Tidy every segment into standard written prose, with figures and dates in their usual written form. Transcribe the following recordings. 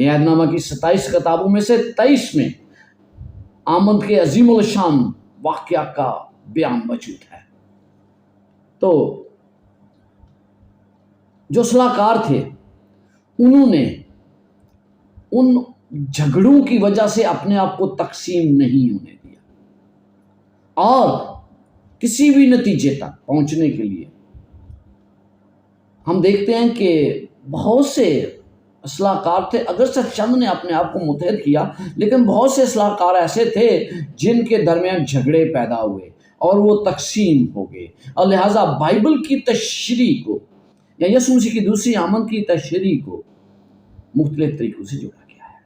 نئے عہد نامہ کی 27 کتابوں میں سے 23 میں آمد کے عظیم الشان واقعہ کا بیان موجود ہے۔ تو جو صلاح کار تھے انہوں نے ان جھگڑوں کی وجہ سے اپنے آپ کو تقسیم نہیں ہونے دیا اور کسی بھی نتیجے تک پہنچنے کے لیے ہم دیکھتے ہیں کہ بہت سے اصلاح کار تھے، اگرچہ چند نے اپنے آپ کو متحد کیا، لیکن بہت سے اصلاح کار ایسے تھے جن کے درمیان جھگڑے پیدا ہوئے اور وہ تقسیم ہو گئے، اور لہٰذا بائبل کی تشریح کو یا یسوع مسیح کی دوسری آمد کی تشریح کو مختلف طریقوں سے جوڑا گیا ہے۔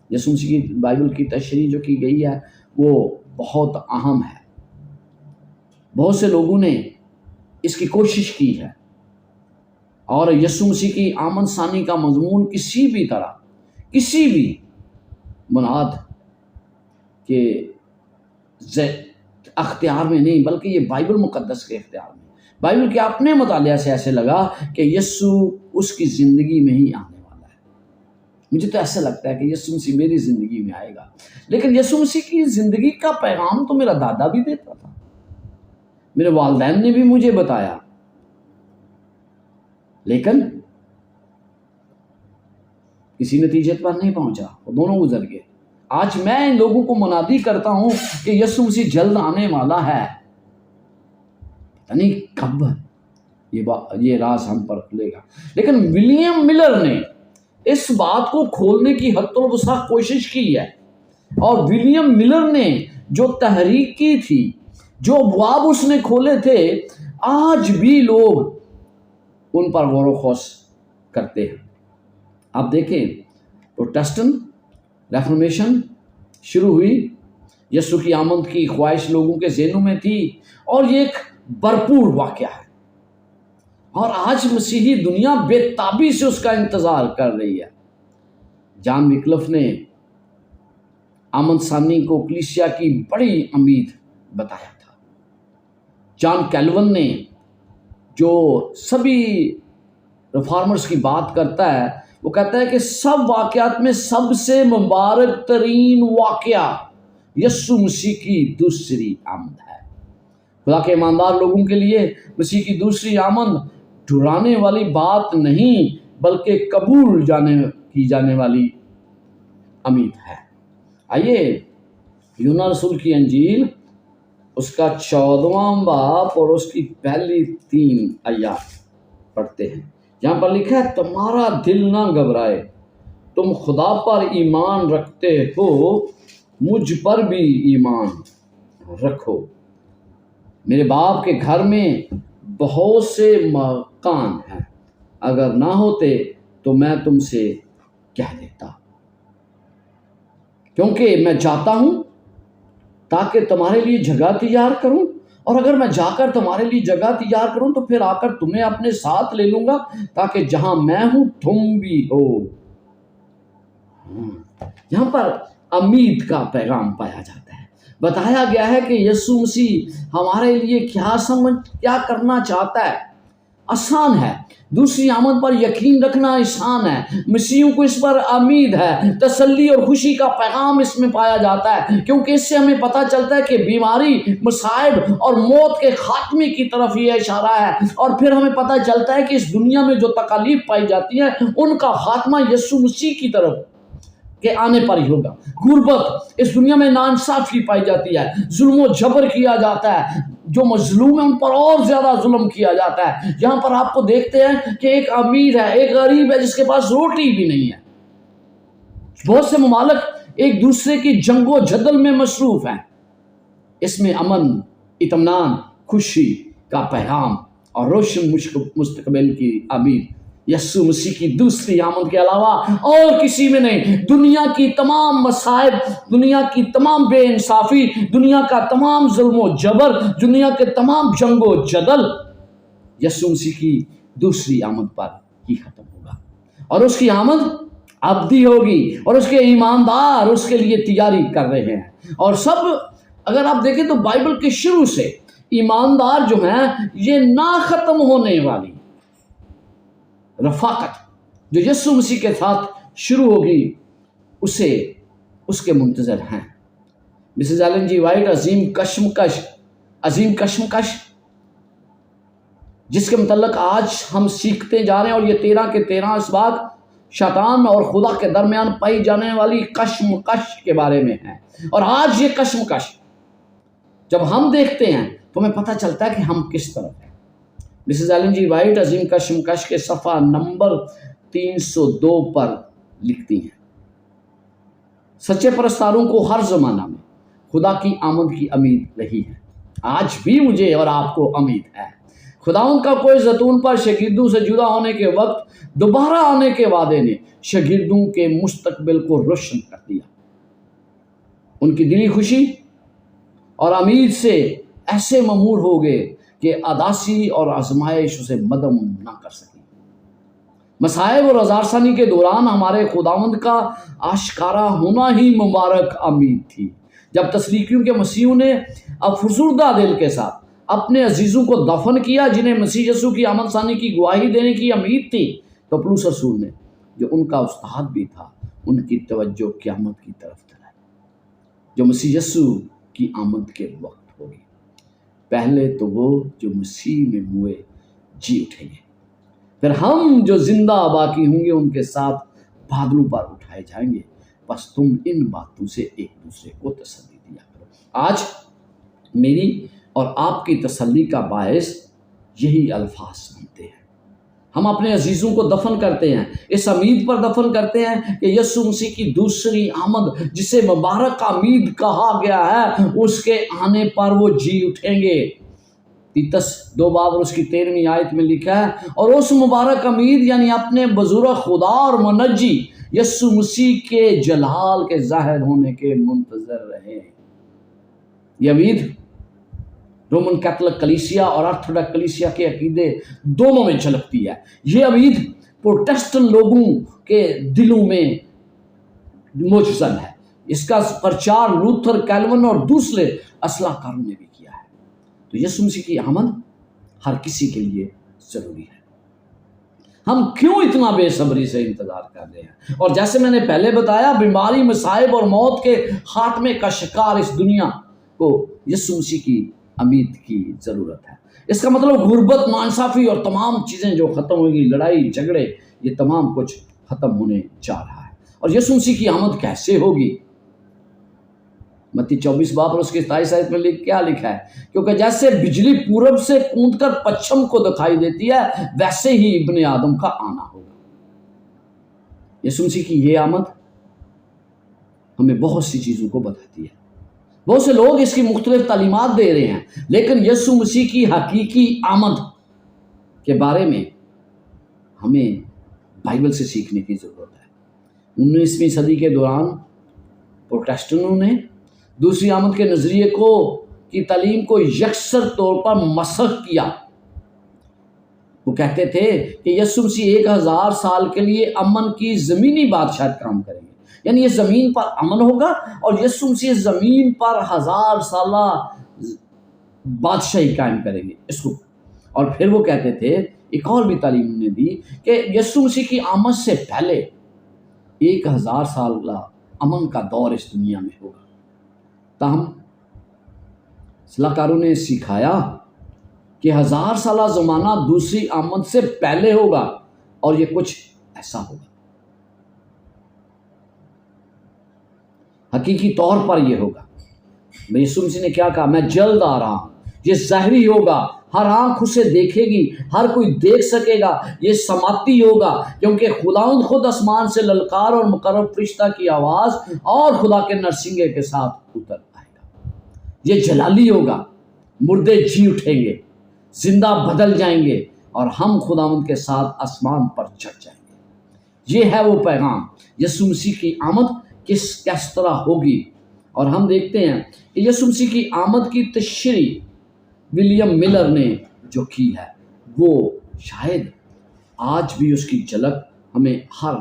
یسوع مسیح کی بائبل کی تشریح جو کی گئی ہے وہ بہت اہم ہے، بہت سے لوگوں نے اس کی کوشش کی ہے، اور یسوع مسیح کی آمد ثانی کا مضمون کسی بھی طرح، کسی بھی بنیاد کے اختیار میں نہیں، بلکہ یہ بائبل مقدس کے اختیار میں، بائبل کے اپنے مطالعہ سے ایسے لگا کہ یسوع اس کی زندگی میں ہی آنے والا ہے۔ مجھے تو ایسا لگتا ہے کہ یسوع مسیح میری زندگی میں آئے گا، لیکن یسوع مسیح کی زندگی کا پیغام تو میرا دادا بھی دیتا تھا، میرے والدین نے بھی مجھے بتایا، لیکن کسی نتیجے پر نہیں پہنچا، وہ دونوں گزر گئے۔ آج میں ان لوگوں کو منادی کرتا ہوں کہ یسوع مسیح جلد آنے والا ہے، پتہ نہیں کب یہ راز ہم پر کھلے گا، لیکن ولیم ملر نے اس بات کو کھولنے کی حد الوسع کوشش کی ہے، اور ولیم ملر نے جو تحریک کی تھی، جو ابواب اس نے کھولے تھے، آج بھی لوگ ان پر غور و خوض کرتے ہیں۔ آپ دیکھیں پروٹسٹنٹ ریفارمیشن شروع ہوئی، یسوع کی آمد کی خواہش لوگوں کے ذہنوں میں تھی، اور یہ ایک بھرپور واقعہ ہے، اور آج مسیحی دنیا بے تابی سے اس کا انتظار کر رہی ہے۔ جان وکلف نے آمد ثانی کو کلیسیا کی بڑی امید بتایا تھا۔ جان کیلون نے جو سبھی ریفارمرز کی بات کرتا ہے، وہ کہتا ہے کہ سب واقعات میں سب سے مبارک ترین واقعہ یسوع مسیح کی دوسری آمد ہے۔ خدا کے ایماندار لوگوں کے لیے مسیح کی دوسری آمد ڈرانے والی بات نہیں، بلکہ قبول کی جانے والی امید ہے۔ آئیے یونا رسول کی انجیل اس کا 14واں باب اور اس کی پہلی 3 آیات پڑھتے ہیں۔ یہاں پر لکھا ہے، تمہارا دل نہ گھبرائے، تم خدا پر ایمان رکھتے ہو، مجھ پر بھی ایمان رکھو، میرے باپ کے گھر میں بہت سے مکان ہیں، اگر نہ ہوتے تو میں تم سے کہہ دیتا، کیونکہ میں جاتا ہوں تاکہ تمہارے لیے جگہ تیار کروں، اور اگر میں جا کر تمہارے لیے جگہ تیار کروں تو پھر آ کر تمہیں اپنے ساتھ لے لوں گا، تاکہ جہاں میں ہوں تم بھی ہو۔ یہاں پر امید کا پیغام پایا جاتا ہے، بتایا گیا ہے کہ یسوع مسیح ہمارے لیے کیا کرنا چاہتا ہے۔ آسان ہے، دوسری آمد پر یقین رکھنا آسان ہے، مسیحیوں کو اس پر امید ہے، تسلی اور خوشی کا پیغام اس میں پایا جاتا ہے، کیونکہ اس سے ہمیں پتہ چلتا ہے کہ بیماری، مصائب اور موت کے خاتمے کی طرف یہ اشارہ ہے، اور پھر ہمیں پتہ چلتا ہے کہ اس دنیا میں جو تکالیف پائی جاتی ہیں ان کا خاتمہ یسوع مسیح کی طرف کے آنے پر ہی ہوگا۔ غربت، اس دنیا میں ناانصافی پائی جاتی ہے، ظلم و جبر کیا جاتا ہے، جو مظلوم ہیں ان پر اور زیادہ ظلم کیا جاتا ہے۔ یہاں پر آپ کو دیکھتے ہیں کہ ایک امیر ہے، ایک غریب ہے جس کے پاس روٹی بھی نہیں ہے۔ بہت سے ممالک ایک دوسرے کی جنگ و جدل میں مصروف ہیں۔ اس میں امن، اطمینان، خوشی کا پیغام اور روشن مستقبل کی امید یسوع مسیح کی دوسری آمد کے علاوہ اور کسی میں نہیں۔ دنیا کی تمام مصائب، دنیا کی تمام بے انصافی، دنیا کا تمام ظلم و جبر، دنیا کے تمام جنگ و جدل یسوع مسیح کی دوسری آمد پر ہی ختم ہوگا، اور اس کی آمد ابدی ہوگی، اور اس کے ایماندار اس کے لیے تیاری کر رہے ہیں۔ اور سب اگر آپ دیکھیں تو بائبل کے شروع سے ایماندار جو ہیں یہ نہ ختم ہونے والی رفاقت جو یسوع مسیح کے ساتھ شروع ہوگی اسے اس کے منتظر ہیں۔ مسز ایلن جی وائٹ عظیم کشمکش جس کے متعلق آج ہم سیکھتے جا رہے ہیں، اور یہ 13 کے 13 اسباق شیطان اور خدا کے درمیان پائی جانے والی کشمکش کے بارے میں ہے۔ اور آج یہ کشمکش جب ہم دیکھتے ہیں تو ہمیں پتہ چلتا ہے کہ ہم کس طرف ہیں۔ مسز ایلن جی وائٹ عظیم کشمکش کے صفحہ نمبر 302 پر لکھتی ہیں، سچے پرستاروں کو ہر زمانہ میں خدا کی آمد کی امید رہی ہے۔ آج بھی مجھے اور آپ کو امید ہے۔ خداوند کا کوئی زیتون پر شاگردوں سے جدا ہونے کے وقت دوبارہ آنے کے وعدے نے شاگردوں کے مستقبل کو روشن کر دیا۔ ان کی دلی خوشی اور امید سے ایسے ممور ہو گئے کہ اداسی اور آزمائش اسے مدم نہ کر سکی۔ مصائب اور ہزارسانی کے دوران ہمارے خداوند کا آشکارا ہونا ہی مبارک امید تھی۔ جب تسلیکیوں کے مسیحوں نے افسردہ دل کے ساتھ اپنے عزیزوں کو دفن کیا جنہیں مسیح یسوع کی آمد ثانی کی گواہی دینے کی امید تھی، تو پولس رسول نے جو ان کا استاد بھی تھا ان کی توجہ قیامت کی طرف دلائی جو مسیح یسوع کی آمد کے وقت ہوگی۔ پہلے تو وہ جو مسیح میں ہوئے جی اٹھیں گے، پھر ہم جو زندہ باقی ہوں گے ان کے ساتھ بادلوں پر اٹھائے جائیں گے۔ بس تم ان باتوں سے ایک دوسرے کو تسلی دیا کرو۔ آج میری اور آپ کی تسلی کا باعث یہی الفاظ بنتے ہیں۔ ہم اپنے عزیزوں کو دفن کرتے ہیں، اس امید پر دفن کرتے ہیں کہ یسوع مسیح کی دوسری آمد جسے مبارک امید کہا گیا ہے، اس کے آنے پر وہ جی اٹھیں گے۔ تیتس 2 باب اور اس کی 13ویں آیت میں لکھا ہے، اور اس مبارک امید یعنی اپنے بزرگ خدا اور منجی یسوع مسیح کے جلال کے ظاہر ہونے کے منتظر رہے۔ یہ امید رومن کیتھولک کلیسیا اور آرتھوڈکس کلیسیا کے عقیدے دونوں میں جھلکتی ہے۔ یہ امید پروٹسٹنٹ لوگوں کے دلوں میں مجزن ہے۔ اس کا پرچار لوتھر، کیلون اور دوسرے اصلاح کاروں نے بھی کیا ہے۔ تو یسوع مسیح کی آمد ہر کسی کے لیے ضروری ہے۔ ہم کیوں اتنا بے صبری سے انتظار کر رہے ہیں؟ اور جیسے میں نے پہلے بتایا، بیماری، مصائب اور موت کے خاتمے کا شکار اس دنیا کو یسوع مسیح کی امید کی ضرورت ہے۔ اس کا مطلب غربت، ناانصافی اور تمام چیزیں جو ختم ہوگی، لڑائی جھگڑے، یہ تمام کچھ ختم ہونے جا رہا ہے۔ اور یسوع مسیح کی آمد کیسے ہوگی؟ متی 24 باب اور اس کی 27 آیت میں کیا لکھا ہے؟ کیونکہ جیسے بجلی پورب سے کوند کر پچھم کو دکھائی دیتی ہے، ویسے ہی ابن آدم کا آنا ہوگا۔ یسوع مسیح کی یہ آمد ہمیں بہت سی چیزوں کو بتاتی ہے۔ بہت سے لوگ اس کی مختلف تعلیمات دے رہے ہیں، لیکن یسوع مسیح کی حقیقی آمد کے بارے میں ہمیں بائبل سے سیکھنے کی ضرورت ہے۔ 19ویں صدی کے دوران پروٹسٹنٹوں نے دوسری آمد کے نظریے کی تعلیم کو یکسر طور پر مسخ کیا۔ وہ کہتے تھے کہ یسوع مسیح 1000 سال کے لیے امن کی زمینی بادشاہت کام کریں گے، یعنی یہ زمین پر امن ہوگا، اور یسوع مسیح زمین پر 1000 سالہ بادشاہی قائم کریں گے اس کو۔ اور پھر وہ کہتے تھے، ایک اور بھی تعلیم انہوں نے دی، کہ یسوع مسیح کی آمد سے پہلے 1000 سالہ امن کا دور اس دنیا میں ہوگا۔ تاہم اصلاح کاروں نے سکھایا کہ 1000 سالہ زمانہ دوسری آمد سے پہلے ہوگا، اور یہ کچھ ایسا ہوگا۔ حقیقی طور پر یہ ہوگا۔ یسوع مسیح نے کیا کہا؟ میں جلد آ رہا ہوں۔ یہ ظاہری ہوگا، ہر آنکھ اسے دیکھے گی، ہر کوئی دیکھ سکے گا۔ یہ سماعتی ہوگا، کیونکہ خداوند خود آسمان سے للکار اور مقرب فرشتہ کی آواز اور خدا کے نرسنگے کے ساتھ اتر آئے گا۔ یہ جلالی ہوگا، مردے جی اٹھیں گے، زندہ بدل جائیں گے، اور ہم خداوند کے ساتھ آسمان پر چڑھ جائیں گے۔ یہ ہے وہ پیغام۔ یسوع مسیح کی آمد کس طرح ہوگی؟ اور ہم دیکھتے ہیں کہ یسوع مسیح کی آمد کی تشریح ولیم ملر نے جو کی ہے، وہ شاید آج بھی اس کی جھلک ہمیں ہر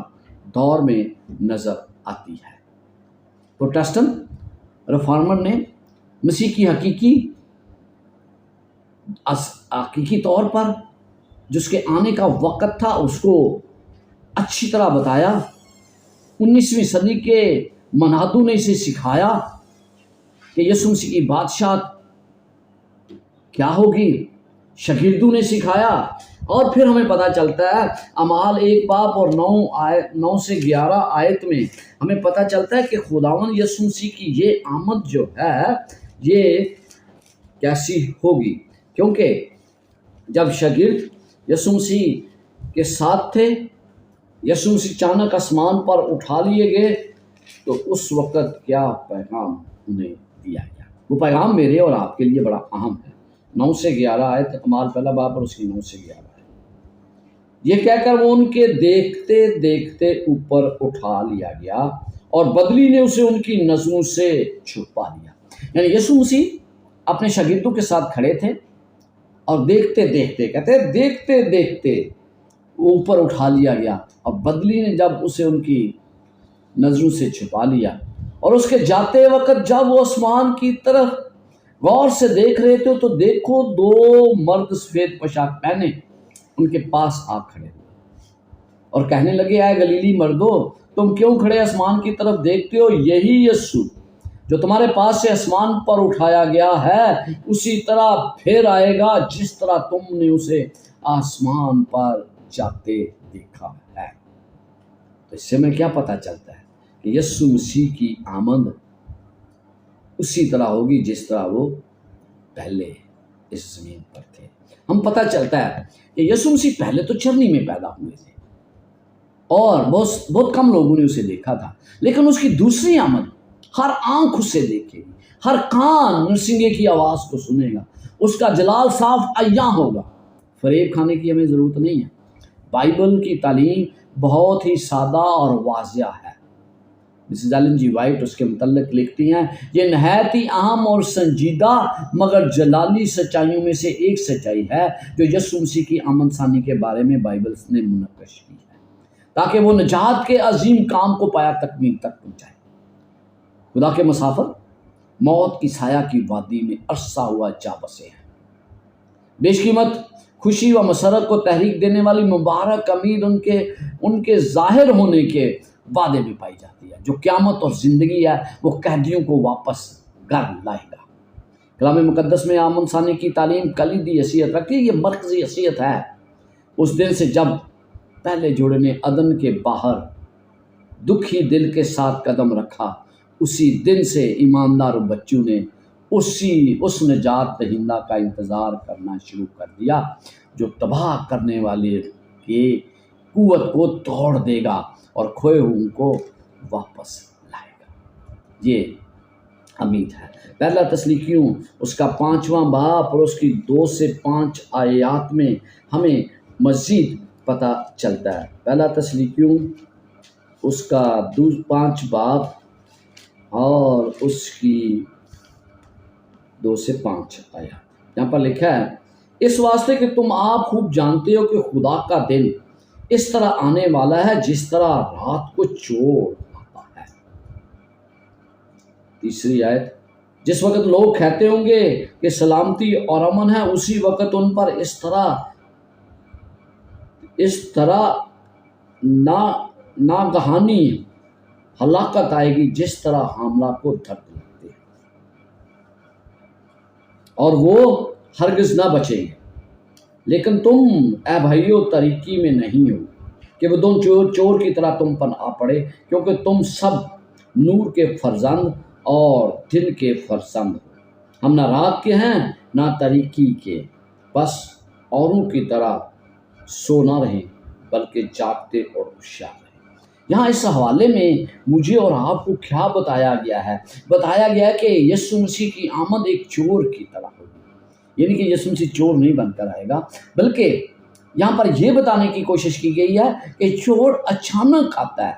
دور میں نظر آتی ہے۔ پروٹسٹنٹ ریفارمر نے مسیح کی حقیقی طور پر جس کے آنے کا وقت تھا اس کو اچھی طرح بتایا، 19ویں صدی کے منادوں نے اسے سکھایا کہ یسوع مسیح کی بادشاہت کیا ہوگی، شاگردوں نے سکھایا، اور پھر ہمیں پتہ چلتا ہے اعمال 1 باب اور 9 سے 11 آیت میں ہمیں پتہ چلتا ہے کہ خداوند یسوع مسیح کی یہ آمد جو ہے یہ کیسی ہوگی، کیونکہ جب شاگرد یسوع مسیح کے ساتھ تھے، یسوع مسیح اچانک آسمان پر اٹھا لیے گئے، تو اس وقت کیا پیغام انہیں دیا گیا؟ وہ پیغام میرے اور آپ کے لیے بڑا اہم ہے۔ 9 سے 11 آیت، اعمال پہلا باب اور اس کی 9 سے 11 آیت۔ یہ کہہ کر وہ ان کے دیکھتے دیکھتے اوپر اٹھا لیا گیا اور بدلی نے اسے ان کی نظروں سے چھپا لیا۔ یعنی یسوع مسیح اپنے شاگردوں کے ساتھ کھڑے تھے اور دیکھتے دیکھتے، کہتے ہیں دیکھتے دیکھتے اوپر اٹھا لیا گیا، اور بدلی نے جب اسے ان کی نظروں سے چھپا لیا، اور اس کے جاتے وقت جب وہ آسمان کی طرف غور سے دیکھ رہے تھے تو دیکھو 2 مرد سفید پوشاک پہنے ان کے پاس آ کھڑے ہوئے اور کہنے لگے، اے گلیلی مردو، تم کیوں کھڑے آسمان کی طرف دیکھتے ہو؟ یہی یسوع جو تمہارے پاس سے آسمان پر اٹھایا گیا ہے اسی طرح پھر آئے گا جس طرح تم نے اسے آسمان پر جاتے دیکھا ہے۔ تو اس سے ہمیں کیا پتہ چلتا ہے کہ یسوع مسیح کی آمد اسی طرح ہوگی جس طرح وہ پہلے اس زمین پر تھے۔ ہم پتہ چلتا ہے کہ یسوع مسیح پہلے تو چرنی میں پیدا ہوئے تھے اور بہت کم لوگوں نے اسے دیکھا تھا، لیکن اس کی دوسری آمد ہر آنکھ اسے دیکھے گی، ہر کان نرسنگے کی آواز کو سنے گا، اس کا جلال صاف عیاں ہوگا۔ فریب کھانے کی ہمیں ضرورت نہیں ہے۔ بائبل کی تعلیم بہت ہی سادہ اور واضح ہے۔ مسز ایلن جی وائٹ اس کے متعلق لکھتی ہیں، یہ نہایت ہی اہم اور سنجیدہ مگر جلالی سچائیوں میں سے ایک سچائی ہے جو یسوع مسیح کی آمد ثانی کے بارے میں بائبل نے منعقد کی ہے، تاکہ وہ نجات کے عظیم کام کو پایا تکمیل تک پہنچائے۔ خدا کے مسافر موت کی سایہ کی وادی میں عرصہ ہوا جا بسے ہیں۔ بیش قیمت خوشی و مسرت کو تحریک دینے والی مبارک امید ان کے ظاہر ہونے کے وعدے میں پائی جاتی ہے۔ جو قیامت اور زندگی ہے وہ قیدیوں کو واپس گھر لائے گا۔ کلام مقدس میں آمد ثانی کی تعلیم کلیدی حیثیت رکھتی ہے، یہ مرکزی حیثیت ہے۔ اس دن سے جب پہلے جوڑے نے عدن کے باہر دکھی دل کے ساتھ قدم رکھا، اسی دن سے ایماندار بچوں نے اس نجات دہندہ کا انتظار کرنا شروع کر دیا جو تباہ کرنے والے کی قوت کو توڑ دے گا اور کھوئے ہوئے کو واپس لائے گا۔ یہ امید ہے۔ پہلا تسلیکیوں اس کا 5واں باب اور اس کی 2 سے 5 آیات میں ہمیں مزید پتہ چلتا ہے۔ پہلا تسلیکیوں اس کا 5 باب اور اس کی 2 سے 5 آیات، یہاں پر لکھا ہے، اس واسطے کہ تم آپ خوب جانتے ہو کہ خدا کا دن اس طرح آنے والا ہے جس طرح رات کو چور آتا ہے۔ تیسری آیت، جس وقت لوگ کہتے ہوں گے کہ سلامتی اور امن ہے، اسی وقت ان پر اس طرح ناگہانی ہلاکت آئے گی جس طرح حاملہ کو دھک لگتے ہیں، اور وہ ہرگز نہ بچیں گے۔ لیکن تم اے بھائیو طریقی میں نہیں ہو کہ وہ دونوں چور کی طرح تم پر آ پڑے، کیونکہ تم سب نور کے فرزند اور دن کے فرزند ہو۔ ہم نہ رات کے ہیں نہ طریقی کے، بس اوروں کی طرح سو نہ رہیں بلکہ جاگتے اور ہوشیار رہیں۔ یہاں اس حوالے میں مجھے اور آپ کو کیا بتایا گیا ہے؟ بتایا گیا ہے کہ یسوع مسیح کی آمد ایک چور کی طرح ہوگی، یعنی کہ یسوع مسیح چور نہیں بن کر آئے گا، بلکہ یہاں پر یہ بتانے کی کوشش کی گئی ہے کہ چور اچانک آتا ہے،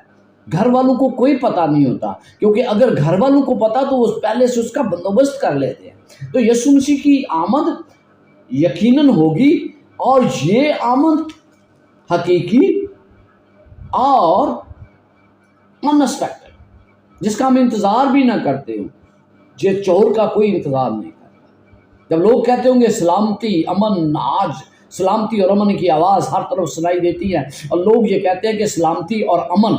گھر والوں کو کوئی پتہ نہیں ہوتا، کیونکہ اگر گھر والوں کو پتہ تو وہ پہلے سے اس کا بندوبست کر لیتے ہیں۔ تو یسوع مسیح کی آمد یقیناً ہوگی، اور یہ آمد حقیقی اور انسپیکٹڈ، جس کا ہم انتظار بھی نہ کرتے ہوں، یہ چور کا کوئی انتظار نہیں کرتا۔ جب لوگ کہتے ہوں گے سلامتی امن، آج سلامتی اور امن کی آواز ہر طرف سنائی دیتی ہے، اور لوگ یہ کہتے ہیں کہ سلامتی اور امن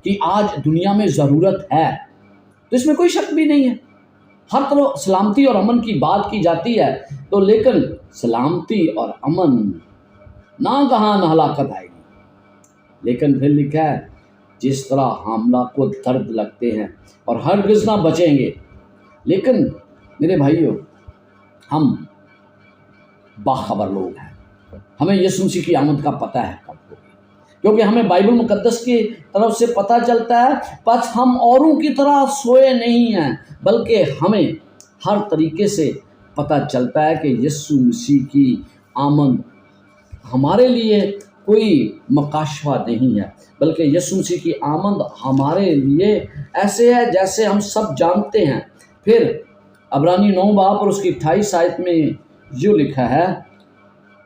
کہ آج دنیا میں ضرورت ہے، تو اس میں کوئی شک بھی نہیں ہے۔ ہر طرف سلامتی اور امن کی بات کی جاتی ہے، تو لیکن سلامتی اور امن ناگہان ہلاکت آئے گی۔ لیکن پھر لکھا ہے جس طرح حاملہ کو درد لگتے ہیں اور ہرگز نہ بچیں گے۔ لیکن میرے بھائیوں، ہم باخبر لوگ ہیں، ہمیں یسوع مسیح کی آمد کا پتہ ہے کب ہوگی، کیونکہ ہمیں بائبل مقدس کی طرف سے پتہ چلتا ہے۔ بس ہم اوروں کی طرح سوئے نہیں ہیں، بلکہ ہمیں ہر طریقے سے پتہ چلتا ہے کہ یسوع مسیح کی آمد ہمارے لیے کوئی مکاشفہ نہیں ہے، بلکہ یسوع مسیح کی آمد ہمارے لیے ایسے ہے جیسے ہم سب جانتے ہیں۔ پھر عبرانی 9 باب اور اس کی 28 آیت میں جو لکھا ہے،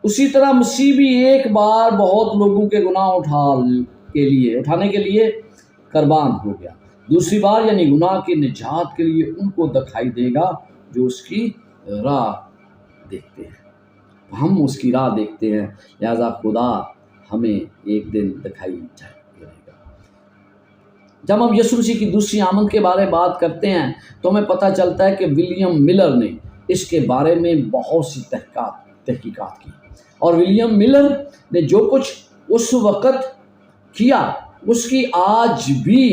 اسی طرح مسیح بھی ایک بار بہت لوگوں کے گناہ اٹھانے کے لیے قربان ہو گیا، دوسری بار یعنی گناہ کی نجات کے لیے ان کو دکھائی دے گا جو اس کی راہ دیکھتے ہیں۔ ہم اس کی راہ دیکھتے ہیں، لہذا خدا ہمیں ایک دن دکھائی دے گا۔ جب ہم یسوع مسیح کی دوسری آمد کے بارے میں بات کرتے ہیں تو ہمیں پتہ چلتا ہے کہ ولیم ملر نے اس کے بارے میں بہت سی تحقیقات کی، اور ولیم ملر نے جو کچھ اس وقت کیا اس کی آج بھی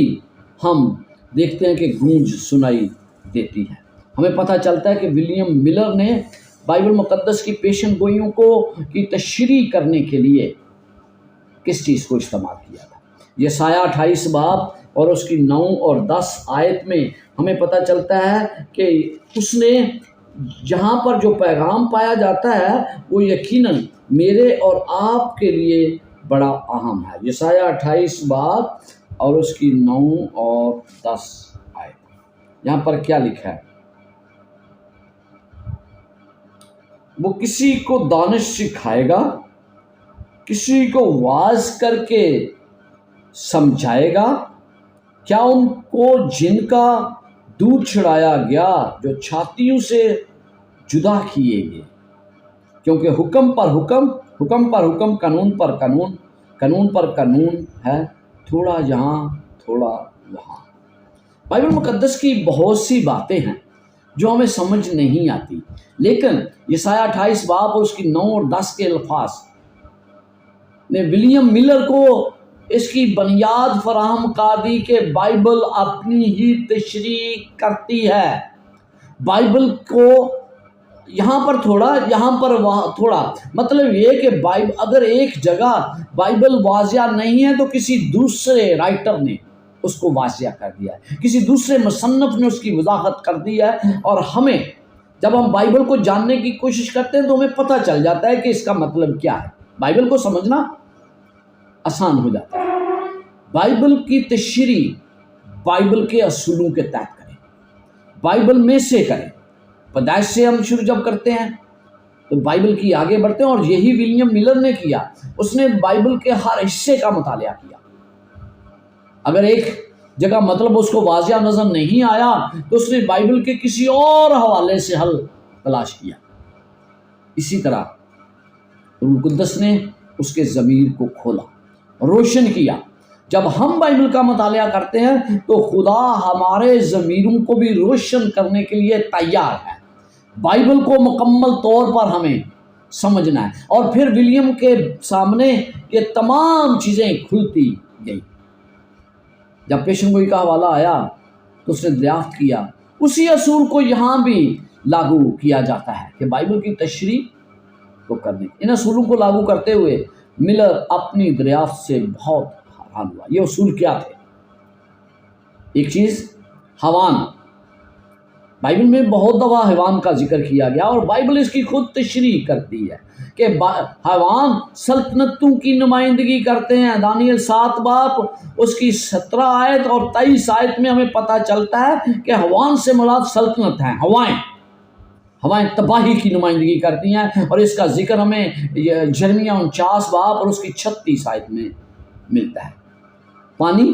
ہم دیکھتے ہیں کہ گونج سنائی دیتی ہے۔ ہمیں پتہ چلتا ہے کہ ولیم ملر نے بائبل مقدس کی پیشن گوئیوں کی تشریح کرنے کے لیے کس چیز کو استعمال کیا تھا۔ یسایہ 28 باب اور اس کی 9 اور 10 آیت میں ہمیں پتہ چلتا ہے کہ اس نے جہاں پر جو پیغام پایا جاتا ہے وہ یقیناً میرے اور آپ کے لیے بڑا اہم ہے۔ یسایہ 28 باب اور اس کی 9 اور 10 آیت، یہاں پر کیا لکھا ہے؟ وہ کسی کو دانش سکھائے گا، کسی کو واعظ کر کے سمجھائے گا، کیا ان کو جن کا دودھ چھڑایا گیا جو چھاتیوں سے جدا کیے گئے، کیونکہ حکم پر حکم، حکم پر حکم، قانون پر قانون، قانون پر قانون ہے، تھوڑا یہاں تھوڑا وہاں۔ بائبل مقدس کی بہت سی باتیں ہیں جو ہمیں سمجھ نہیں آتی، لیکن یسایہ 28 باب اور اس کی 9 اور 10 کے الفاظ نے ولیم ملر کو اس کی بنیاد فراہم کر دی کہ بائبل اپنی ہی تشریح کرتی ہے۔ بائبل کو یہاں پر تھوڑا، یہاں پر وہاں تھوڑا، مطلب یہ کہ اگر ایک جگہ بائبل واضح نہیں ہے تو کسی دوسرے رائٹر نے اس کو واضح کر دیا ہے، کسی دوسرے مصنف نے اس کی وضاحت کر دی ہے، اور ہمیں جب ہم بائبل کو جاننے کی کوشش کرتے ہیں تو ہمیں پتہ چل جاتا ہے کہ اس کا مطلب کیا ہے۔ بائبل کو سمجھنا آسان ہو جاتا ہے۔ بائبل کی تشریح بائبل کے اصولوں کے تحت کریں، بائبل میں سے کریں۔ پیدائش سے ہم شروع جب کرتے ہیں تو بائبل کی آگے بڑھتے ہیں، اور یہی ولیم ملر نے کیا۔ اس نے بائبل کے ہر حصے کا مطالعہ کیا۔ اگر ایک جگہ مطلب اس کو واضح نظر نہیں آیا تو اس نے بائبل کے کسی اور حوالے سے حل تلاش کیا۔ اسی طرح روح القدس نے اس کے ضمیر کو کھولا، روشن کیا۔ جب ہم بائبل کا مطالعہ کرتے ہیں تو خدا ہمارے ضمیروں کو بھی روشن کرنے کے لیے تیار ہے۔ بائبل کو مکمل طور پر ہمیں سمجھنا ہے، اور پھر ولیم کے سامنے یہ تمام چیزیں کھلتی گئی۔ جب پیشن گوئی کا حوالہ آیا تو اس نے دریافت کیا اسی اصول کو یہاں بھی لاگو کیا جاتا ہے کہ بائبل کی تشریح کو کرنے، ان اصولوں کو لاگو کرتے ہوئے ملر اپنی دریافت سے بہت حیران ہوا۔ یہ اصول کیا تھے؟ ایک چیز حیوان، بائبل میں بہت دفعہ حیوان کا ذکر کیا گیا، اور بائبل اس کی خود تشریح کرتی ہے کہ حیوان سلطنتوں کی نمائندگی کرتے ہیں۔ دانیل 7 باب اس کی 17 آیت اور 23 آیت میں ہمیں پتہ چلتا ہے کہ حیوان سے مراد سلطنت ہیں۔ ہوائیں تباہی کی نمائندگی کرتی ہیں، اور اس کا ذکر ہمیں جرمیہ 49 باب اور اس کی 36 آیت میں ملتا ہے۔ پانی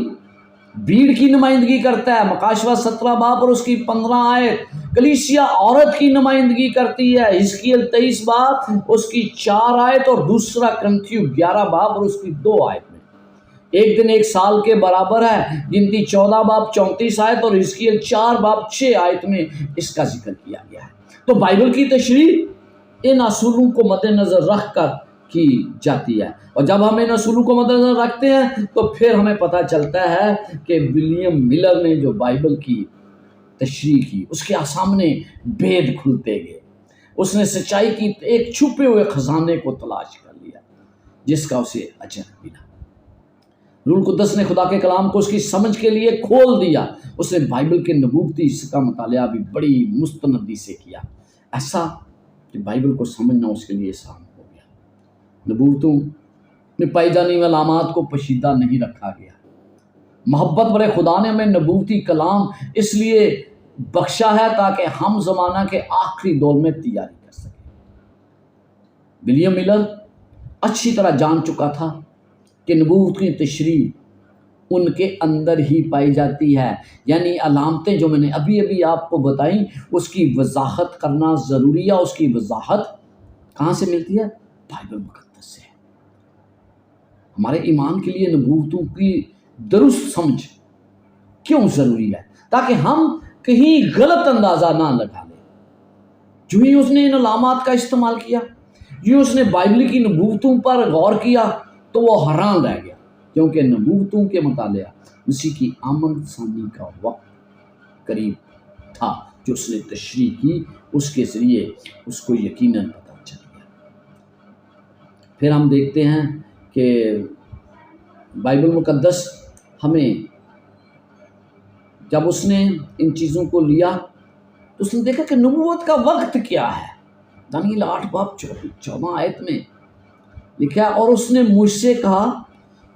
بھیڑ کی نمائندگی کرتا ہے، مکاشوہ 17 باب اور اس کی 15 آیت۔ کلیسیا عورت کی نمائندگی کرتی ہے، حزقیل 23 باب اس کی 4 آیت اور دوسرا کرنتھیوں 11 باب اور اس کی 2 آیت میں۔ ایک دن ایک سال کے برابر ہے، گنتی 14 باب 34 آیت اور حزقیل 4 باب 6 آیت میں اس کا ذکر کیا گیا ہے۔ تو بائبل کی تشریح ان اصولوں کو مد نظر رکھ کر کی جاتی ہے، اور جب ہم ان اصولوں کو مد نظر رکھتے ہیں تو پھر ہمیں پتہ چلتا ہے کہ ولیم ملر نے جو بائبل کی تشریح کی اس کے سامنے بید کھلتے گئے، اس نے سچائی کی ایک چھپے ہوئے خزانے کو تلاش کر لیا جس کا اسے اجر ملا۔ روح القدس نے خدا کے کلام کو اس کی سمجھ کے لیے کھول دیا، اس نے بائبل کے نبوتی حصے کا مطالعہ بھی بڑی مستندی سے کیا، ایسا کہ بائبل کو سمجھنا اس کے لیے آسان ہو گیا۔ نبوتوں میں پائی جانے والی علامات کو پوشیدہ نہیں رکھا گیا۔ محبت برے خدا نے ہمیں نبوتی کلام اس لیے بخشا ہے تاکہ ہم زمانہ کے آخری دور میں تیاری کر سکیں۔ ولیم ملر اچھی طرح جان چکا تھا کہ نبوت کی تشریح ان کے اندر ہی پائی جاتی ہے، یعنی علامتیں جو میں نے ابھی آپ کو بتائیں اس کی وضاحت کرنا ضروری ہے۔ اس کی وضاحت کہاں سے ملتی ہے؟ بائبل مقدس سے۔ ہمارے ایمان کے لیے نبوتوں کی درست سمجھ کیوں ضروری ہے؟ تاکہ ہم کہیں غلط اندازہ نہ لگا لیں۔ جو ہی اس نے ان علامات کا استعمال کیا، جو اس نے بائبل کی نبوتوں پر غور کیا تو وہ حیران رہ گیا، کیونکہ نبوتوں کے مطالعہ مسیح کی آمد ثانی کا وقت قریب تھا۔ جو اس نے تشریح کی اس کے ذریعے اس کو یقیناً پتہ چل گیا۔ پھر ہم دیکھتے ہیں کہ بائبل مقدس ہمیں جب اس نے ان چیزوں کو لیا تو اس نے دیکھا کہ نبوت کا وقت کیا ہے۔ دانیل 8 باب 14 آیت میں لکھا ہے، اور اس نے مجھ سے کہا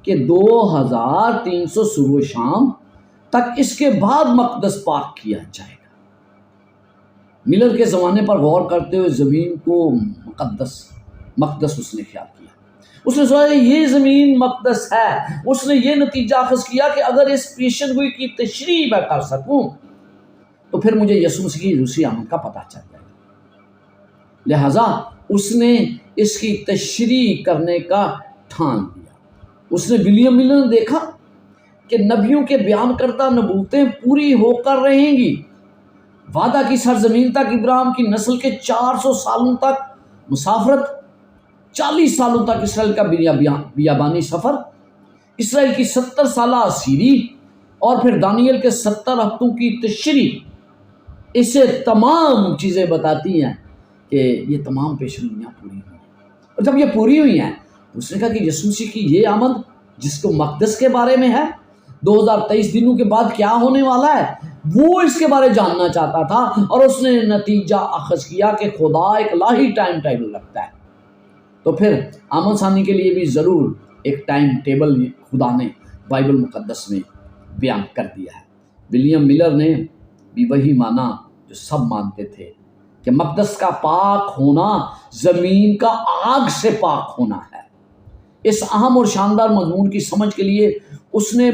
کہ 2300 صبح و شام تک اس کے بعد مقدس پاک کیا جائے گا۔ ملر کے زمانے پر غور کرتے ہوئے زمین کو مقدس اس نے خیال کیا۔ اس نے سوچا یہ زمین مقدس ہے۔ اس نے یہ نتیجہ اخذ کیا کہ اگر اس پیشن گوئی کی تشریح میں کر سکوں تو پھر مجھے یسوع مسیح کی دوسری آمد کا پتہ چل جائے گا۔ لہٰذا اس نے اس کی تشریح کرنے کا ٹھان لیا۔ اس نے ولیم ملر نے دیکھا کہ نبیوں کے بیان کردہ نبوتیں پوری ہو کر رہیں گی۔ وعدہ کی سرزمین تک ابراہیم کی نسل کے 400 سالوں تک مسافرت، 40 سالوں تک اسرائیل کا بیابانی سفر، اسرائیل کی 70 سالہ اسیری، اور پھر دانیل کے 70 ہفتوں کی تشریح، اسے تمام چیزیں بتاتی ہیں کہ یہ تمام پیشگوئیاں پوری ہوئی ہیں۔ اور جب یہ پوری ہوئی ہیں تو اس نے کہا کہ یسوع مسیح کی یہ آمد جس کو مقدس کے بارے میں ہے، 2023 دنوں کے بعد کیا ہونے والا ہے، وہ اس کے بارے جاننا چاہتا تھا، اور اس نے نتیجہ اخذ کیا کہ خدا ایک الہی ٹائم ٹیبل رکھتا ہے۔ تو پھر آمد ثانی کے لیے بھی ضرور ایک ٹائم ٹیبل خدا نے بائبل مقدس میں بیان کر دیا ہے۔ ولیم ملر نے بھی وہی مانا جو سب مانتے تھے کہ مقدس کا پاک ہونا زمین کا آگ سے پاک ہونا ہے۔ اس اہم اور شاندار مضمون کی سمجھ کے لیے اس نے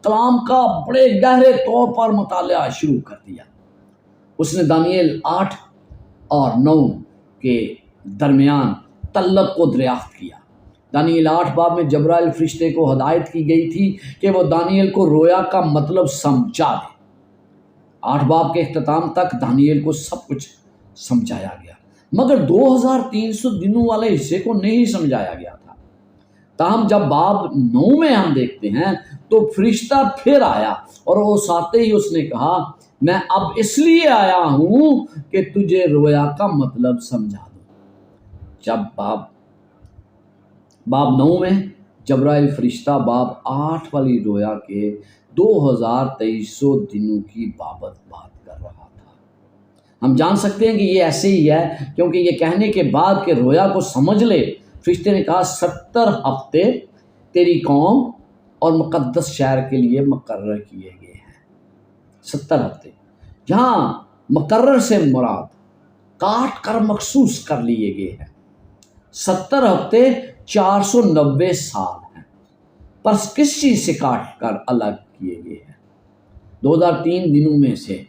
کلام کا بڑے گہرے طور پر مطالعہ شروع کر دیا۔ اس نے دانیل 8 اور 9 کے درمیان تعلق کو دریافت کیا۔ دانیل 8 باب میں جبرائیل فرشتے کو ہدایت کی گئی تھی کہ وہ دانیل کو رویا کا مطلب سمجھا دے۔ 8 باب کے اختتام تک دانیل کو سب کچھ سمجھایا گیا، مگر 2300 دنوں والے حصے کو نہیں سمجھایا گیا تھا۔ تاہم جب باب 9 میں ہم دیکھتے ہیں تو فرشتہ پھر آیا، اور اس آتے ہی اس نے کہا میں اب اس لیے آیا ہوں کہ تجھے رویا کا مطلب سمجھا دوں۔ جب باب 9 میں جبرائیل فرشتہ باب 8 والی رویا کے 2300 دنوں کی بابت بات کر رہا تھا۔ ہم جان سکتے ہیں کہ یہ ایسے ہی ہے کیونکہ یہ کہنے کے بعد کہ رویا کو سمجھ لے، فرشتے نے کہا 70 ہفتے تیری قوم اور مقدس شہر کے لیے مقرر کیے گئے ہیں۔ 70 ہفتے یہاں مقرر سے مراد کاٹ کر مخصوص کر لیے گئے ہیں۔ 70 ہفتے 490 سال ہیں، پر کس چیز سے کاٹ کر الگ کیے گئے ہیں؟ 2003 دنوں میں سے،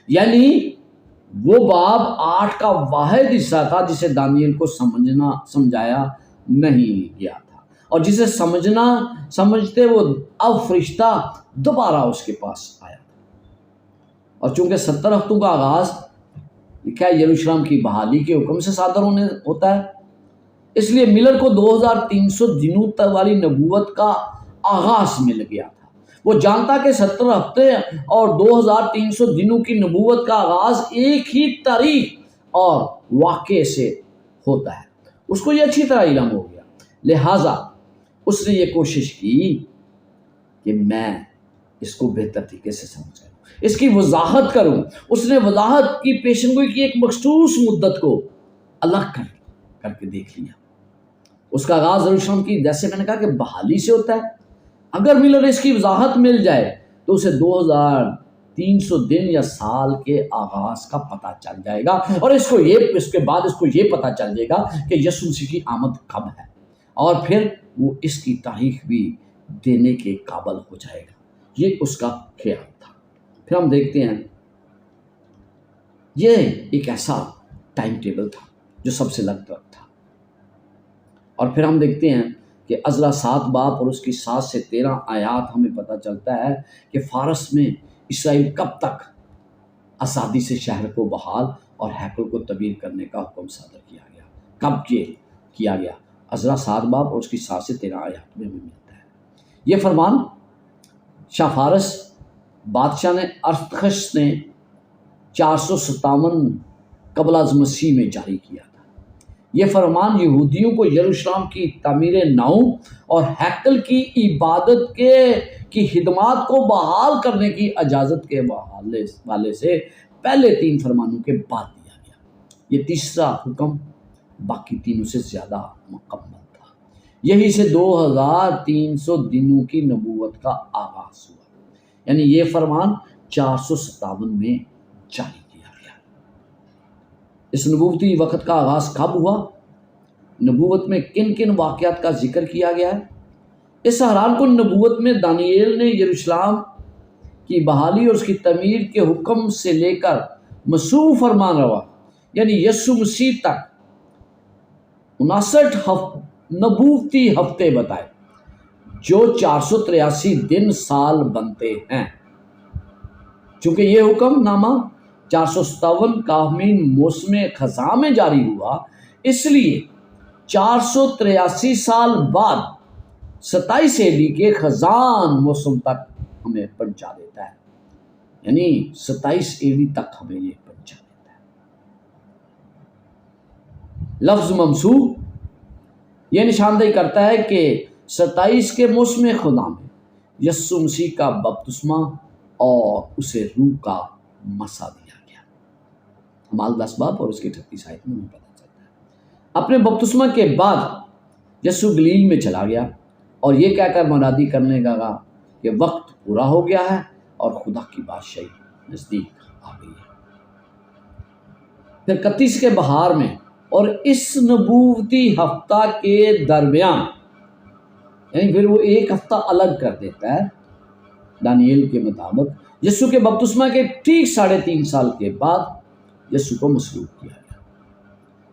یعنی وہ باب 8 کا واحد حصہ تھا جسے دانیل کو سمجھایا نہیں گیا تھا، اور جسے سمجھتے وہ اب فرشتہ دوبارہ اس کے پاس آیا، اور چونکہ 70 ہفتوں کا آغاز لکھا ہے یروشلم کی بحالی کے حکم سے صادر ہوتا ہے، اس لیے ملر کو 2300 دنوں تک والی نبوت کا آغاز مل گیا تھا۔ وہ جانتا کہ 70 ہفتے اور 2300 دنوں کی نبوت کا آغاز ایک ہی تاریخ اور واقعے سے ہوتا ہے، اس کو یہ اچھی طرح علم ہو گیا، لہٰذا اس نے یہ کوشش کی کہ میں اس کو بہتر طریقے سے سمجھوں، اس کی وضاحت کروں۔ اس نے وضاحت کی پیشنگوئی کی ایک مخصوص مدت کو الگ کر کے دیکھ لیا۔ اس کا آغاز یروشلم کی، جیسے میں نے کہا کہ بحالی سے ہوتا ہے۔ اگر ملر اس کی وضاحت مل جائے تو اسے 2300 دن یا سال کے آغاز کا پتہ چل جائے گا، اور اس کے بعد اس کو یہ پتہ چل جائے گا کہ یسوع مسیح کی آمد کب ہے، اور پھر وہ اس کی تاریخ بھی دینے کے قابل ہو جائے گا۔ یہ اس کا خیال تھا۔ پھر ہم دیکھتے ہیں یہ ایک ایسا ٹائم ٹیبل تھا جو سب سے لگ تھا، اور پھر ہم دیکھتے ہیں کہ عزرا 7 باب اور اس کی 7 سے 13 آیات ہمیں پتہ چلتا ہے کہ فارس میں اسرائیل کب تک آزادی سے شہر کو بحال اور ہیکل کو تعمیر کرنے کا حکم صادر کیا گیا، کب کیا گیا۔ عزرا 7 باب اور اس کی 7 سے 13 آیات میں ہمیں ملتا ہے۔ یہ فرمان شاہ فارس بادشاہ نے ارتخشس نے 457 قبل از مسیح میں جاری کیا تھا۔ یہ فرمان یہودیوں کو یروشلم کی تعمیر نو اور ہیکل کی عبادت کی خدمات کو بحال کرنے کی اجازت کے حوالے سے پہلے 3 فرمانوں کے بعد دیا گیا۔ یہ تیسرا حکم باقی تینوں سے زیادہ مکمل تھا۔ یہی سے 2300 دنوں کی نبوت کا آغاز ہوا، یعنی یہ فرمان 457 میں جاری کیا گیا۔ اس نبوتی وقت کا آغاز کب ہوا؟ نبوت میں کن کن واقعات کا ذکر کیا گیا ہے؟ اس حیران کن نبوت میں دانییل نے یروشلم کی بحالی اور اس کی تعمیر کے حکم سے لے کر مسیح فرمان روا یعنی یسوع مسیح تک 59 نبوتی ہفتے بتائے، جو 483 دن سال بنتے ہیں۔ چونکہ یہ حکم نامہ 457 کامین موسم خزاں میں جاری ہوا، اس لیے 483 سال بعد 27 AD کے خزان موسم تک ہمیں پہنچا دیتا ہے، یعنی 27 AD تک ہمیں یہ پہنچا دیتا ہے۔ لفظ ممسوح یہ نشاندہی کرتا ہے کہ 27 کے موسم خدا میں یسوع مسیح کا بپتسمہ اور اسے روح کا مسا دیا گیا۔ اعمال 10 باب اور اس کی 38 آیت میں پتہ چلتا ہے۔ اپنے بپتسمہ کے بعد یسوع گلیل میں چلا گیا اور یہ کہہ کر منادی کرنے لگا کہ وقت پورا ہو گیا ہے اور خدا کی بادشاہی نزدیک آ گئی ہے۔ پھر 31 کے بہار میں اور اس نبوتی ہفتہ کے درمیان، یعنی پھر وہ ایک ہفتہ الگ کر دیتا ہے دانییل کے مطابق، یسوع کے بپتسمہ کے ٹھیک 3.5 سال کے بعد یسوع کو مصلوب کیا گیا۔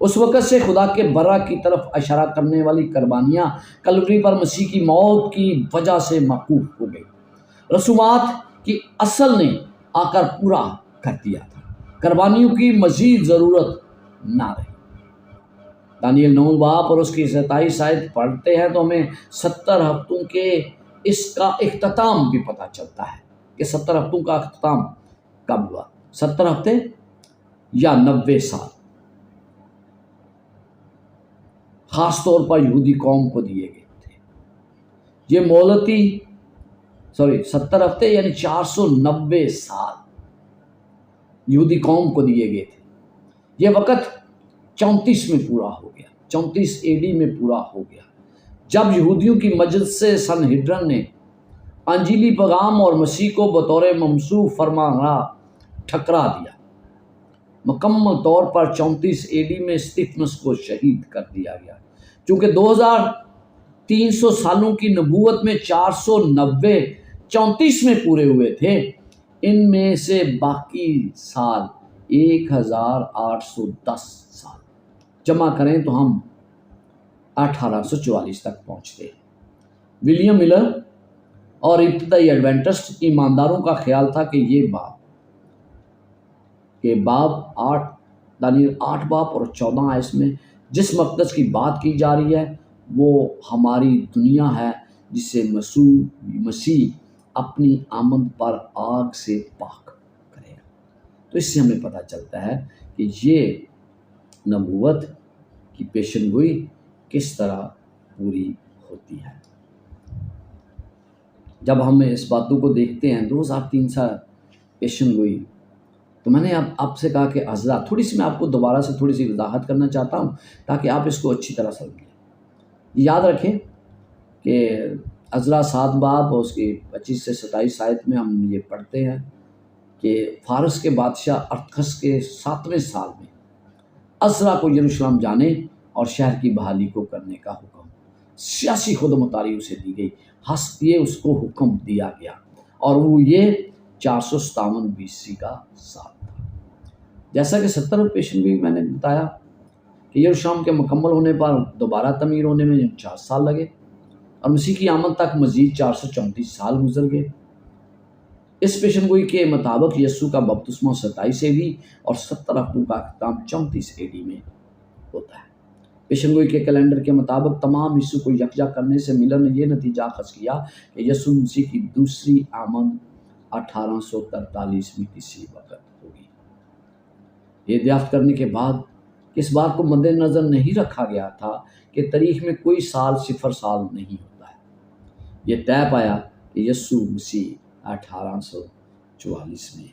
اس وقت سے خدا کے برا کی طرف اشارہ کرنے والی قربانیاں کلوری پر مسیح کی موت کی وجہ سے موقوف ہو گئی۔ رسومات کی اصل نے آ کر پورا کر دیا تھا، قربانیوں کی مزید ضرورت نہ رہی۔ دانییل 9 باب اور اس کی 27 آیت پڑھتے ہیں تو ہمیں 70 ہفتوں کے اس کا اختتام بھی پتہ چلتا ہے کہ 70 ہفتوں کا اختتام کب ہوا۔ 70 ہفتے یا 90 سال خاص طور پر یہودی قوم کو دیے گئے تھے۔ یہ مہلتی 70 ہفتے یعنی 490 سال یہودی قوم کو دیے گئے تھے۔ یہ وقت 34 میں پورا ہو گیا، 34 AD میں پورا ہو گیا، جب یہودیوں کی مجلس سے سنہدرن نے انجیلی پیغام اور مسیح کو بطور ممسوح فرمانا ٹھکرا دیا۔ مکمل طور پر 34 AD میں استفنس کو شہید کر دیا گیا۔ چونکہ 2300 سالوں کی نبوت میں 490 34 میں پورے ہوئے تھے، ان میں سے باقی سال 1810 سال جمع کریں تو ہم 1844 تک پہنچتے ہیں۔ ولیم ملر اور ابتدائی ایڈوینٹسٹ ایمانداروں کا خیال تھا کہ یہ باب 8 دانیل 8 باب اور 14 آیت میں جس مقدس کی بات کی جا رہی ہے وہ ہماری دنیا ہے جسے مسیح اپنی آمد پر آگ سے پاک کرے گا۔ تو اس سے ہمیں پتہ چلتا ہے کہ یہ نبوت کی پیشن گوئی کس طرح پوری ہوتی ہے۔ جب ہم اس باتوں کو دیکھتے ہیں 2003 سال پیشن گوئی، تو میں نے آپ سے کہا کہ عذرا تھوڑی سی میں آپ کو دوبارہ سے تھوڑی سی وضاحت کرنا چاہتا ہوں تاکہ آپ اس کو اچھی طرح سمجھیں۔ یاد رکھیں کہ عذرا 7 باب اور اس کی 25 سے 27 آیت میں ہم یہ پڑھتے ہیں کہ فارس کے بادشاہ ارتخس کے 7ویں سال میں عذرا کو یروشلم جانے اور شہر کی بحالی کو کرنے کا حکم، سیاسی خود مختاری اسے دی گئی، حسب یہ اس کو حکم دیا گیا، اور وہ یہ 457 BC کا سال تھا۔ جیسا کہ 70 پیشن گوئی میں نے بتایا کہ یروشلم کے مکمل ہونے پر دوبارہ تعمیر ہونے میں 4 سال لگے اور مسیح کی آمد تک مزید 434 سال گزر گئے۔ اس پیشن گوئی کے مطابق یسوع کا بپتسمہ 27 AD اور 70 ہفتوں کا اختتام 34 AD میں ہوتا ہے۔ پیشن گوئی کے کیلنڈر کے مطابق تمام یسوع کو یکجا کرنے سے ملر نے یہ نتیجہ اخذ کیا کہ یسوع مسیح کی دوسری آمد 1843 میں کسی وقت ہوگی۔ یہ دریافت کرنے کے بعد اس بات کو مد نظر نہیں رکھا گیا تھا کہ تاریخ میں کوئی سال 0 سال نہیں ہوتا ہے، یہ طے پایا کہ یسوع مسیح 1844 میں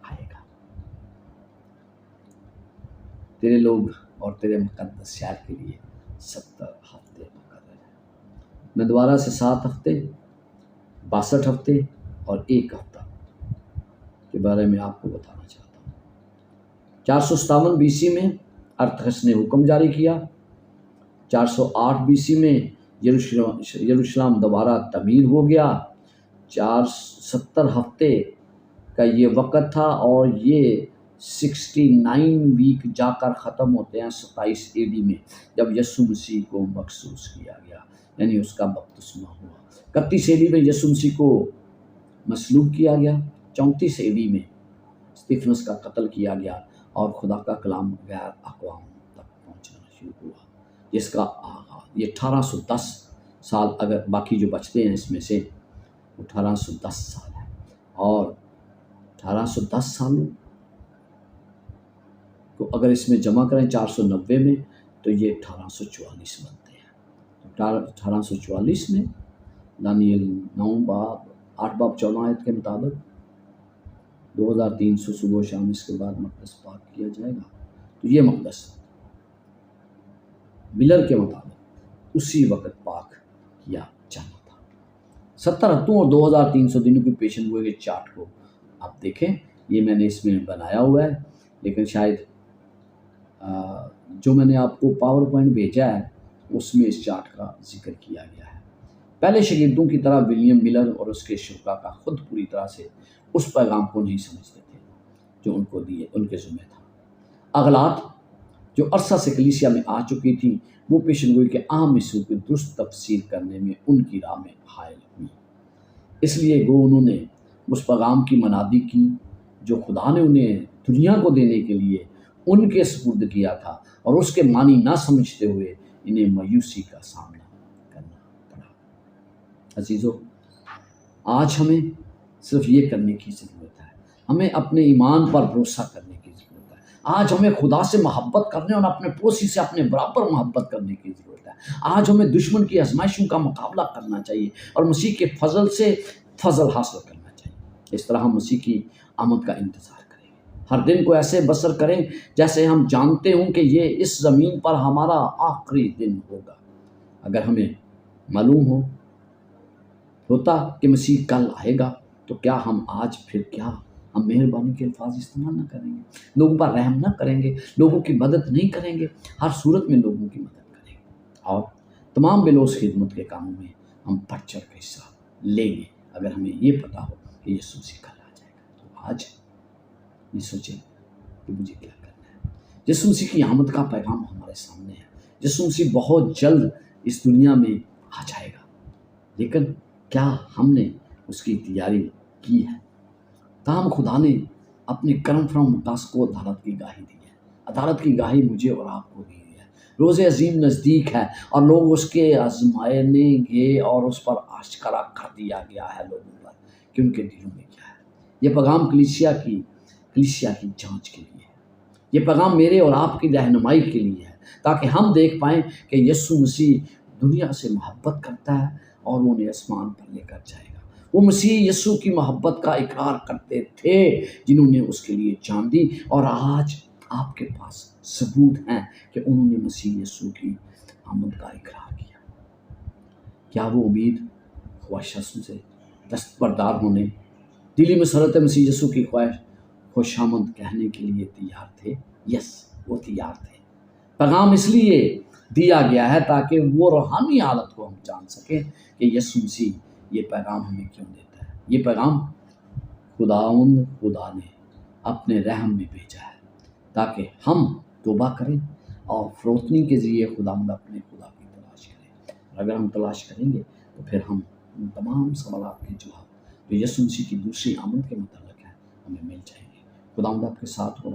آئے گا۔ تیرے لوگ اور تیرے مقدس شہر کے لیے 70 ہفتے مقرر ہیں۔ میں دوبارہ سے 7 ہفتے، 62 ہفتے اور 1 ہفتہ کے بارے میں آپ کو بتانا چاہتا ہوں۔ 457 BC میں ارتخس نے حکم جاری کیا، 408 BC میں یروشلم دوبارہ تعمیر ہو گیا، 70 ہفتے کا یہ وقت تھا اور یہ 69 ویک جا کر ختم ہوتے ہیں 27 AD میں جب یسوع مسیح کو مخصوص کیا گیا، یعنی اس کا بپتسمہ ہوا۔ 31 AD میں یسوع مسیح کو مصلوب کیا گیا، 34 AD میں استفنس کا قتل کیا گیا اور خدا کا کلام غیر اقوام تک پہنچنا شروع ہوا، جس کا آغاز یہ 1810 سال، اگر باقی جو بچتے ہیں اس میں سے 1810 سال ہے، اور 1810 سالوں کو اگر اس میں جمع کریں 490 میں تو یہ 1844 بنتے ہیں۔ 1844 میں دانیل 9 باب 8 باب 14 آیت کے مطابق 2300 صبح و شام اس کے بعد مقدس پاک کیا جائے گا، تو یہ مقدس ملر کے مطابق اسی وقت پاک کیا جانا تھا۔ 70 ہفتوں اور 2300 دنوں کی پیشن گوئی کے چارٹ کو آپ دیکھیں، یہ میں نے اس میں بنایا ہوا ہے، لیکن شاید جو میں نے آپ کو پاور پوائنٹ بھیجا ہے اس میں اس چارٹ کا ذکر کیا گیا ہے۔ پہلے شاگردوں کی طرح ولیم ملر اور اس کے شرکاء کا خود پوری طرح سے اس پیغام کو نہیں سمجھتے تھے جو ان کے ذمہ تھا۔ اغلاط جو عرصہ سے کلیسیا میں آ چکی تھی وہ پیشن گوئی کے اہم حصوں کی درست تفسیر کرنے میں ان کی راہ میں حائل ہوئی، اس لیے انہوں نے اس پیغام کی منادی کی جو خدا نے انہیں دنیا کو دینے کے لیے ان کے سپرد کیا تھا، اور اس کے معنی نہ سمجھتے ہوئے انہیں مایوسی کا سامنا کرنا پڑا۔ عزیزو، آج ہمیں صرف یہ کرنے کی ضرورت ہے، ہمیں اپنے ایمان پر بھروسہ کرنے کی ضرورت ہے۔ آج ہمیں خدا سے محبت کرنے اور اپنے پڑوسی سے اپنے برابر محبت کرنے کی ضرورت ہے۔ آج ہمیں دشمن کی آزمائشوں کا مقابلہ کرنا چاہیے اور مسیح کے فضل سے فضل حاصل کرنا چاہیے۔ اس طرح ہم مسیح کی آمد کا انتظار کریں، ہر دن کو ایسے بسر کریں جیسے ہم جانتے ہوں کہ یہ اس زمین پر ہمارا آخری دن ہوگا۔ اگر ہمیں معلوم ہوتا کہ مسیح کل آئے گا تو کیا ہم آج پھر کیا ہم مہربانی کے الفاظ استعمال نہ کریں گے، لوگوں پر رحم نہ کریں گے، لوگوں کی مدد نہیں کریں گے، ہر صورت میں لوگوں کی مدد کریں گے اور تمام بلوز خدمت کے کاموں میں ہم بڑھ چڑھ کے حصہ لیں گے اگر ہمیں یہ پتا ہو کہ یسوع مسیح کل آ جائے گا۔ تو آج یہ سوچیں کہ مجھے کیا کرنا ہے۔ یسوع مسیح کی آمد کا پیغام ہمارے سامنے ہے۔ یسوع مسیح بہت جلد اس دنیا میں آ جائے گا، لیکن کیا ہم نے اس کی تیاری کی ہے؟ تاہم خدا نے اپنے کرم فرما مقاصد کو عدالت کی گواہی دی ہے۔ عدالت کی گواہی مجھے اور آپ کو دی ہے۔ روز عظیم نزدیک ہے اور لوگ اس کے آزمائیں گے اور اس پر آشکارا کر دیا گیا ہے لوگوں پر کہ ان کے دلوں میں کیا ہے۔ یہ پیغام کلیسیا کی جانچ کے لیے ہے۔ یہ پیغام میرے اور آپ کی رہنمائی کے لیے ہے، تاکہ ہم دیکھ پائیں کہ یسوع مسیح دنیا سے محبت کرتا ہے اور وہ انہیں آسمان پر لے کر جائے گا۔ وہ مسیح یسوع کی محبت کا اقرار کرتے تھے جنہوں نے اس کے لیے جان دی، اور آج آپ کے پاس ثبوت ہیں کہ انہوں نے مسیح یسوع کی آمد کا اقرار کیا۔ کیا وہ امید خواہشوں سے دستبردار ہونے، دلی مسرت مسیح یسوع کی خواہش خوش آمد کہنے کے لیے تیار تھے؟ یس، وہ تیار تھے۔ پیغام اس لیے دیا گیا ہے تاکہ وہ روحانی حالت کو ہم جان سکیں کہ یسوع مسیح یہ پیغام ہمیں کیوں دیتا ہے۔ یہ پیغام خدا نے اپنے رحم میں بھیجا ہے تاکہ ہم توبہ کریں اور فروتنی کے ذریعے خداوند اپنے خدا کی تلاش کریں۔ اگر ہم تلاش کریں گے تو پھر ہم ان تمام سوالات کے جواب جو یسوع مسیح کی دوسری آمد کے متعلق ہے ہمیں مل جائیں گے۔ خداوند آپ کے ساتھ ہو۔